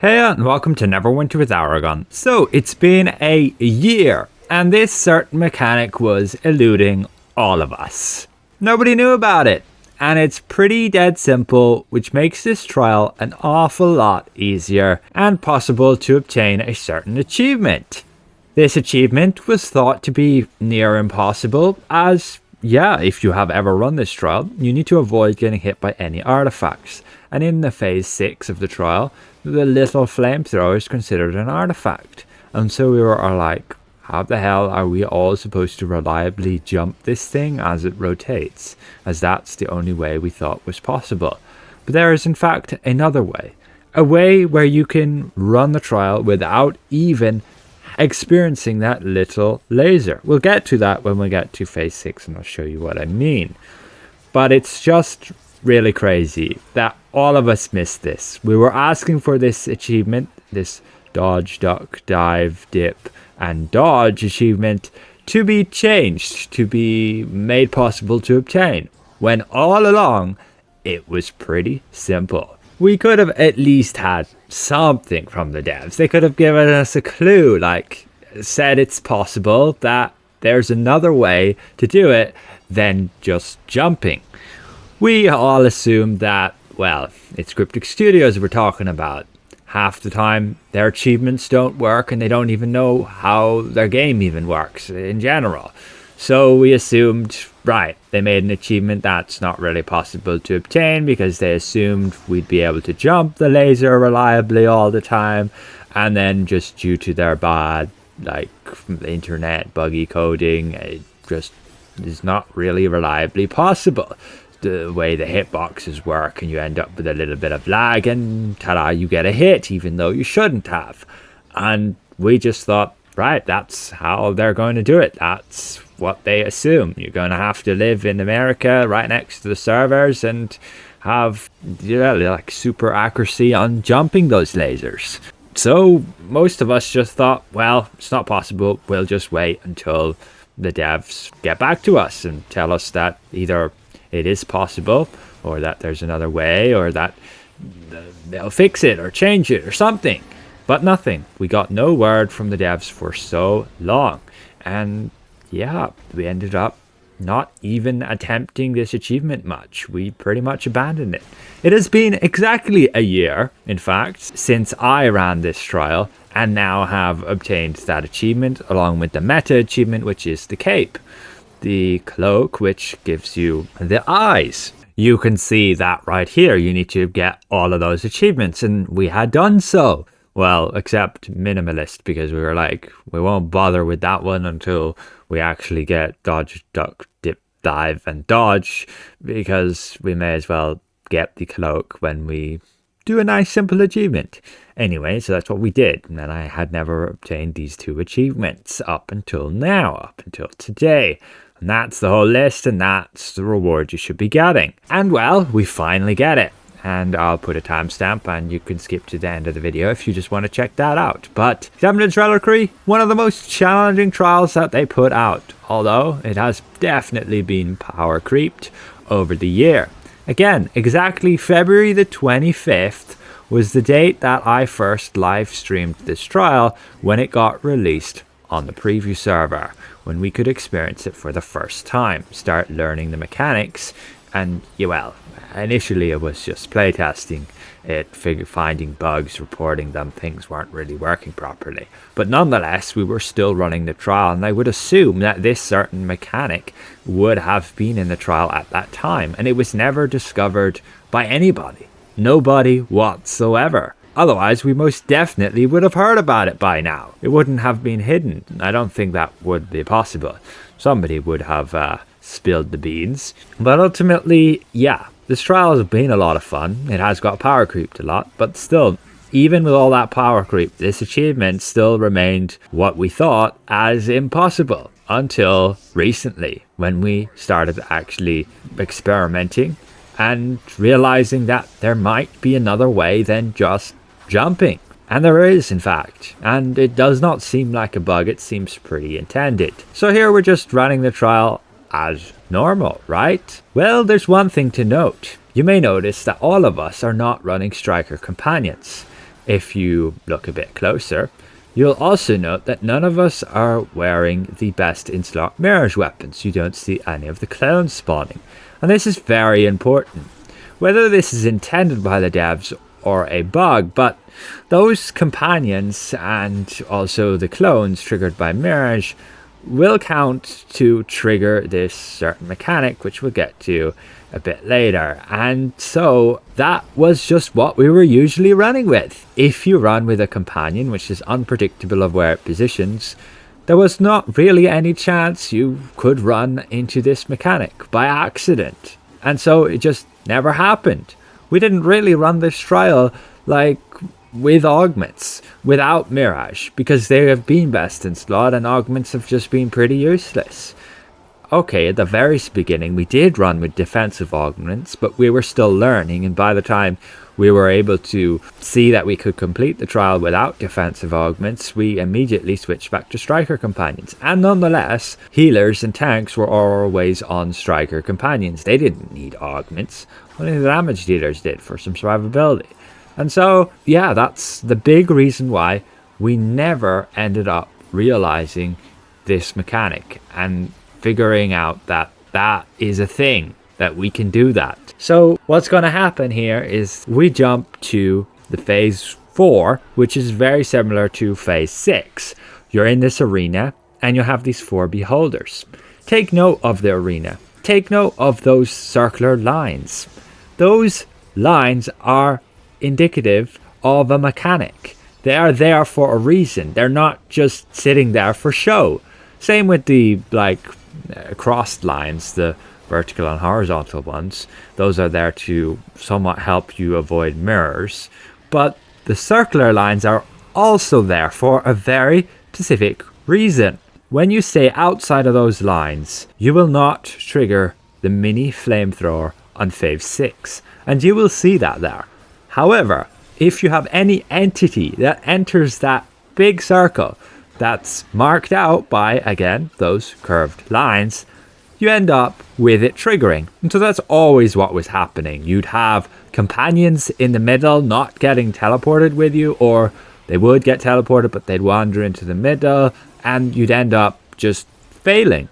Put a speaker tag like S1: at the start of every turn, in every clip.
S1: Hey and welcome to Neverwinter with Aragon. So it's been a year and this certain mechanic was eluding all of us. Nobody knew about it and it's pretty dead simple, which makes this trial an awful lot easier and possible to obtain a certain achievement. This achievement was thought to be near impossible as if you have ever run this trial, you need to avoid getting hit by any artifacts. And in the phase 6 of the trial, the little flamethrower is considered an artifact. And so we were like, how the hell are we all supposed to reliably jump this thing as it rotates? As that's the only way we thought was possible. But there is in fact another way. A way where you can run the trial without even experiencing that little laser. We'll get to that when we get to phase 6 and I'll show you what I mean. But it's just really crazy that all of us missed this. We were asking for this achievement, this dodge, duck, dive, dip, and dodge achievement to be changed, to be made possible to obtain, when all along it was pretty simple. We could have at least had something from the devs. They could have given us a clue, like said it's possible, that there's another way to do it than just jumping. We all assumed that, well, it's Cryptic Studios we're talking about. Half the time their achievements don't work and they don't even know how their game even works in general. So we assumed, right, they made an achievement that's not really possible to obtain because they assumed we'd be able to jump the laser reliably all the time. And then just due to their bad, internet buggy coding, it just is not really reliably possible. The way the hitboxes work and you end up with a little bit of lag and ta-da, you get a hit even though you shouldn't have. And we just thought, right, that's how they're going to do it. That's what they assume. You're going to have to live in America right next to the servers and have super accuracy on jumping those lasers. So most of us just thought, well, it's not possible. We'll just wait until the devs get back to us and tell us that either it is possible or that there's another way or that they'll fix it or change it or something. But nothing. We got no word from the devs for so long. And we ended up not even attempting this achievement much. We pretty much abandoned it. It has been exactly a year, in fact, since I ran this trial and now have obtained that achievement along with the meta achievement, which is the cape. The cloak, which gives you the eyes. You can see that right here. You need to get all of those achievements, and we had done so. Well, except minimalist, because we were like, we won't bother with that one until we actually get dodge, duck, dip, dive, and dodge, because we may as well get the cloak when we do a nice simple achievement. Anyway, so that's what we did, and I had never obtained these two achievements up until now, up until today. And that's the whole list, and that's the reward you should be getting. And well, we finally get it. And I'll put a timestamp and you can skip to the end of the video if you just want to check that out. But Gzemnid's Reliquary, one of the most challenging trials that they put out, although it has definitely been power creeped over the year. Again, exactly February the 25th was the date that I first live streamed this trial when it got released on the preview server, when we could experience it for the first time, start learning the mechanics. And initially it was just playtesting it, finding bugs, reporting them, things weren't really working properly. But nonetheless, we were still running the trial, and I would assume that this certain mechanic would have been in the trial at that time, and it was never discovered by anybody. Nobody whatsoever. Otherwise, we most definitely would have heard about it by now. It wouldn't have been hidden. I don't think that would be possible. Somebody would have spilled the beans. But ultimately, this trial has been a lot of fun. It has got power creeped a lot, but still, even with all that power creep, this achievement still remained what we thought as impossible until recently, when we started actually experimenting and realizing that there might be another way than just jumping. And there is, in fact, and it does not seem like a bug. It seems pretty intended. So here we're just running the trial as normal, right? Well, there's one thing to note. You may notice that all of us are not running striker companions. If you look a bit closer, you'll also note that none of us are wearing the best in slot mirage weapons. You don't see any of the clones spawning. And this is very important. Whether this is intended by the devs or a bug, but those companions and also the clones triggered by mirage will count to trigger this certain mechanic, which we'll get to a bit later. And so that was just what we were usually running with. If you run with a companion which is unpredictable of where it positions, there was not really any chance you could run into this mechanic by accident. And so it just never happened. We didn't really run this trial like with augments, without mirage, because they have been best in slot and augments have just been pretty useless. Okay, at the very beginning we did run with defensive augments, but we were still learning, and by the time we were able to see that we could complete the trial without defensive augments, we immediately switched back to striker companions. And nonetheless, healers and tanks were always on striker companions. They didn't need augments, only the damage dealers did for some survivability. And so, yeah, that's the big reason why we never ended up realizing this mechanic and figuring out that that is a thing, that we can do that. So what's going to happen here is we jump to the phase 4, which is very similar to phase 6. You're in this arena and you have these 4 beholders. Take note of the arena. Take note of those circular lines. Those lines are indicative of a mechanic. They are there for a reason. They're not just sitting there for show. Same with the crossed lines, the vertical and horizontal ones. Those are there to somewhat help you avoid mirrors. But the circular lines are also there for a very specific reason. When you stay outside of those lines, you will not trigger the mini flamethrower on phase 6. And you will see that there. However, if you have any entity that enters that big circle that's marked out by, again, those curved lines, you end up with it triggering. And so that's always what was happening. You'd have companions in the middle not getting teleported with you, or they would get teleported but they'd wander into the middle, and you'd end up just failing.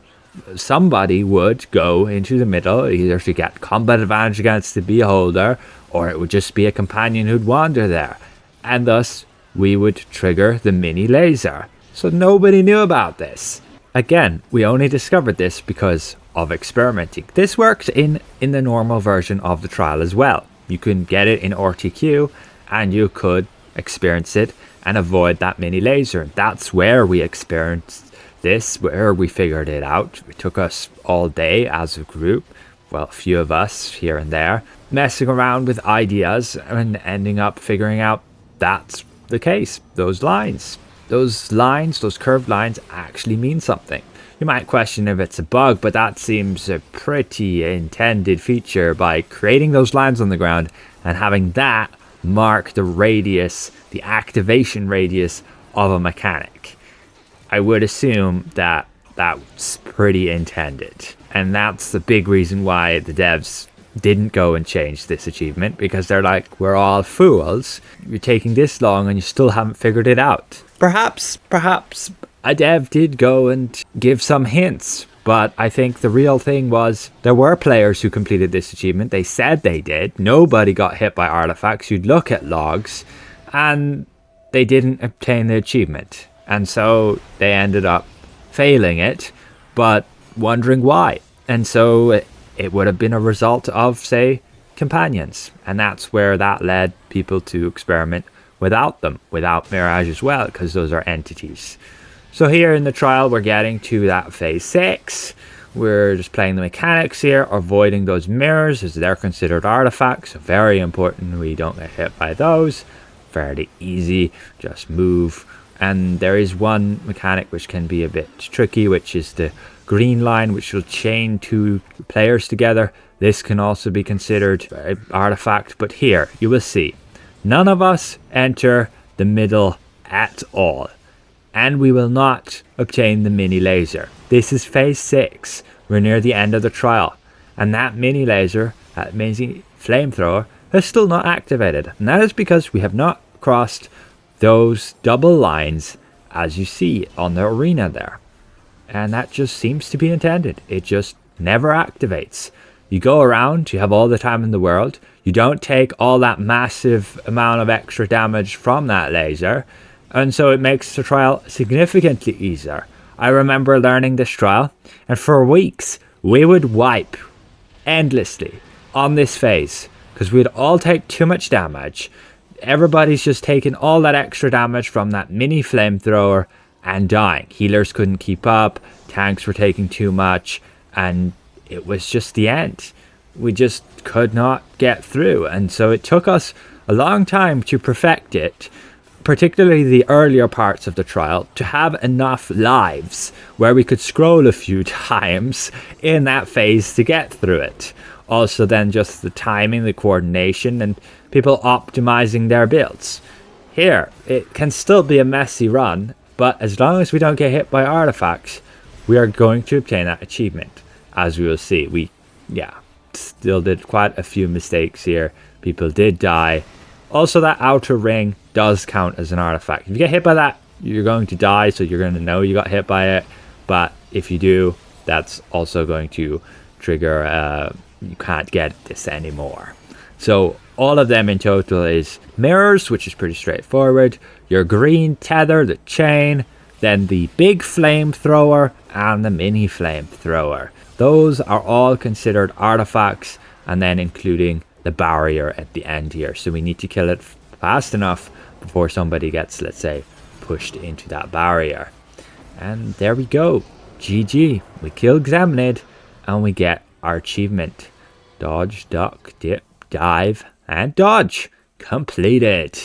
S1: Somebody would go into the middle either to get combat advantage against the beholder, or it would just be a companion who'd wander there, and thus we would trigger the mini laser. So nobody knew about this. Again, we only discovered this because of experimenting. This works in the normal version of the trial as well. You can get it in RTQ and you could experience it and avoid that mini laser. That's where we experienced this, where we figured it out. It took us all day as a group, well, a few of us here and there, messing around with ideas and ending up figuring out that's the case. Those curved lines actually mean something. You might question if it's a bug, but that seems a pretty intended feature by creating those lines on the ground and having that mark the radius, the activation radius of a mechanic. I would assume that that's pretty intended. And that's the big reason why the devs didn't go and change this achievement, because they're like, we're all fools. You're taking this long and you still haven't figured it out. Perhaps a dev did go and give some hints, but I think the real thing was there were players who completed this achievement. They said they did. Nobody got hit by artifacts. You'd look at logs and they didn't obtain the achievement. And so they ended up failing it, but wondering why. And so it would have been a result of, say, companions. And that's where that led people to experiment without them, without Mirage as well, because those are entities. So here in the trial, we're getting to that phase 6. We're just playing the mechanics here, avoiding those mirrors as they're considered artifacts. So very important we don't get hit by those. Fairly easy, just move. And there is one mechanic which can be a bit tricky, which is the green line, which will chain 2 players together. This can also be considered an artifact, but here you will see none of us enter the middle at all, and we will not obtain the mini laser. This is phase 6. We're near the end of the trial, and that mini laser, that amazing flamethrower, is still not activated, and that is because we have not across those double lines as you see on the arena there. And that just seems to be intended. It just never activates. You go around, you have all the time in the world. You don't take all that massive amount of extra damage from that laser. And so it makes the trial significantly easier. I remember learning this trial, and for weeks we would wipe endlessly on this phase because we'd all take too much damage. Everybody's just taking all that extra damage from that mini flamethrower and dying. Healers couldn't keep up, tanks were taking too much, and it was just the end. We just could not get through, and so it took us a long time to perfect it, particularly the earlier parts of the trial, to have enough lives where we could scroll a few times in that phase to get through it. Also then just the timing, the coordination, and people optimizing their builds. Here, it can still be a messy run, but as long as we don't get hit by artifacts, we are going to obtain that achievement. As we will see, we still did quite a few mistakes here. People did die. Also, that outer ring does count as an artifact. If you get hit by that, you're going to die, so you're going to know you got hit by it. But if you do, that's also going to trigger you can't get this anymore. So all of them in total is mirrors, which is pretty straightforward. Your green tether, the chain, then the big flamethrower and the mini flamethrower. Those are all considered artifacts, and then including the barrier at the end here. So we need to kill it fast enough before somebody gets, let's say, pushed into that barrier. And there we go. GG. We kill Gzemnid and we get our achievement. Dodge, duck, dip, dive, and dodge. Completed.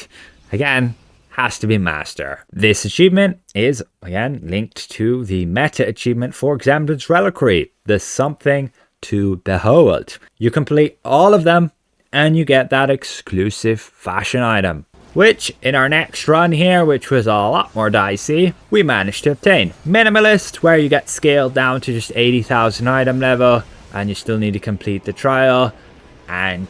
S1: Again, has to be master. This achievement is, again, linked to the meta achievement for Gzemnid's Reliquary, the something to behold. You complete all of them and you get that exclusive fashion item, which in our next run here, which was a lot more dicey, we managed to obtain. Minimalist, where you get scaled down to just 80,000 item level and you still need to complete the trial, and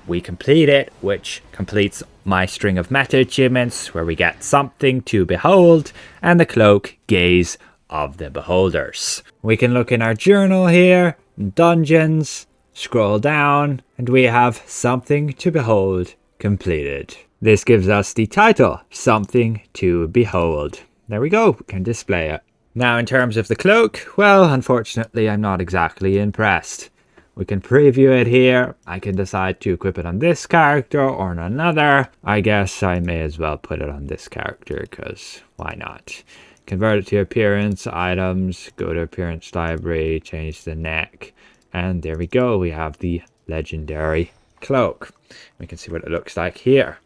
S1: we complete it, which completes my string of meta achievements where we get something to behold and the cloak gaze of the beholders. We can look in our journal here, dungeons, scroll down, and we have something to behold completed. This gives us the title, something to behold. There we go, we can display it. Now in terms of the cloak, well, unfortunately I'm not exactly impressed. We can preview it here. I can decide to equip it on this character or on another. I guess I may as well put it on this character because why not? Convert it to appearance, items, go to appearance library, change the neck, and there we go. We have the legendary cloak. We can see what it looks like here.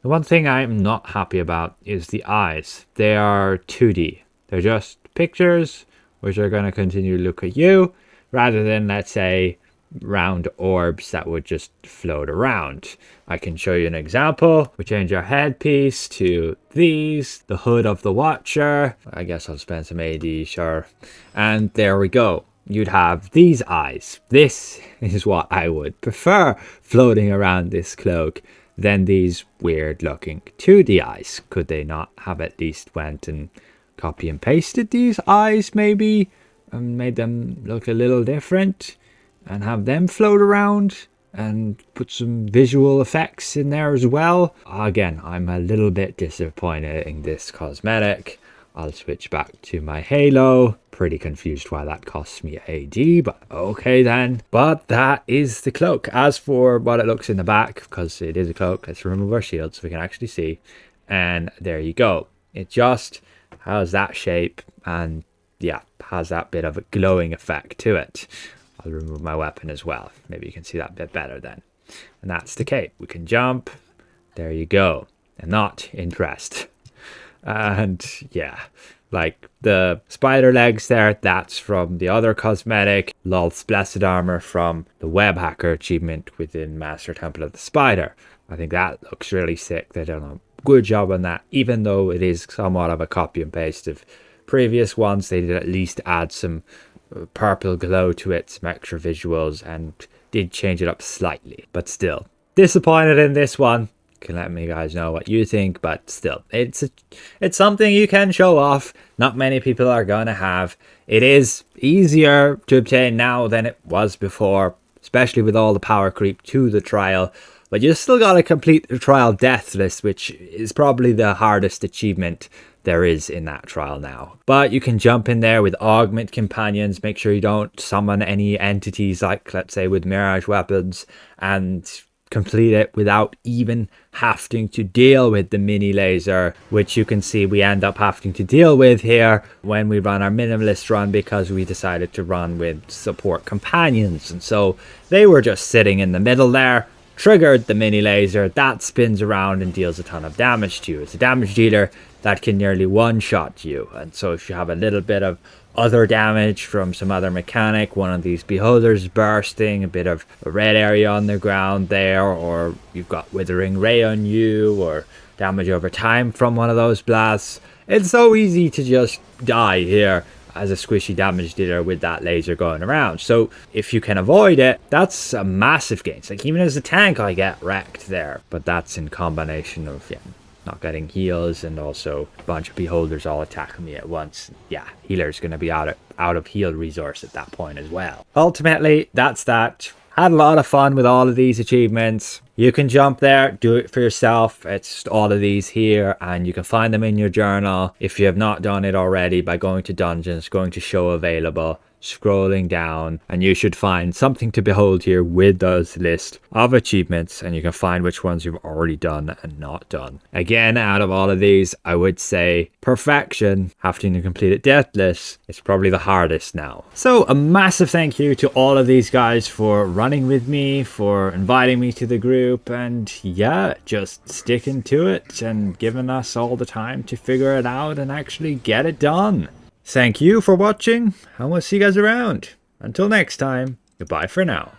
S1: The one thing I'm not happy about is the eyes. They are 2D. They're just pictures which are going to continue to look at you, rather than, let's say, round orbs that would just float around. I can show you an example. We change our headpiece to these, the hood of the Watcher. I guess I'll spend some AD, sure. And there we go. You'd have these eyes. This is what I would prefer floating around this cloak than these weird looking 2D eyes. Could they not have at least went and copy and pasted these eyes maybe? And made them look a little different and have them float around and put some visual effects in there as well. Again, I'm a little bit disappointed in this cosmetic. I'll switch back to my Halo. Pretty confused why that costs me AD, but okay then. But that is the cloak. As for what it looks in the back, because it is a cloak, let's remove our shield so we can actually see. And there you go. It just has that shape and yeah, has that bit of a glowing effect to it. I'll remove my weapon as well. Maybe you can see that bit better then. And that's the cape. We can jump. There you go. I'm not impressed. And yeah, like the spider legs there, that's from the other cosmetic. Lolth's Blessed Armor from the Web Hacker achievement within Master Temple of the Spider. I think that looks really sick. They done a good job on that, even though it is somewhat of a copy and paste of previous ones. They did at least add some purple glow to it, some extra visuals, and did change it up slightly. But still, disappointed in this one. You can let me guys know what you think, but still, it's something you can show off. Not many people are gonna have. It is easier to obtain now than it was before, especially with all the power creep to the trial. But you still gotta complete the trial deathless, which is probably the hardest achievement there is in that trial now. But you can jump in there with augment companions. Make sure you don't summon any entities like, let's say, with mirage weapons, and complete it without even having to deal with the mini laser, which you can see we end up having to deal with here when we run our minimalist run, because we decided to run with support companions. And so they were just sitting in the middle there, triggered the mini laser, that spins around and deals a ton of damage to you. It's a damage dealer that can nearly one-shot you. And so if you have a little bit of other damage from some other mechanic, one of these beholders bursting, a bit of a red area on the ground there, or you've got withering ray on you, or damage over time from one of those blasts, it's so easy to just die here as a squishy damage dealer with that laser going around. So if you can avoid it, that's a massive gain. It's like, even as a tank I get wrecked there, but that's in combination of not getting heals and also a bunch of beholders all attacking me at once. Yeah, healer's gonna be out of heal resource at that point as well. Ultimately, that's that. Had a lot of fun with all of these achievements. You can jump there, do it for yourself. It's just all of these here, and you can find them in your journal if you have not done it already by going to dungeons, going to show available, scrolling down, and you should find something to behold here with those list of achievements, and you can find which ones you've already done and not done. Again, out of all of these, I would say perfection, having to complete it deathless, is probably the hardest now. So a massive thank you to all of these guys for running with me, for inviting me to the group, and yeah, just sticking to it and giving us all the time to figure it out and actually get it done. Thank you for watching, and we'll see you guys around. Until next time, goodbye for now.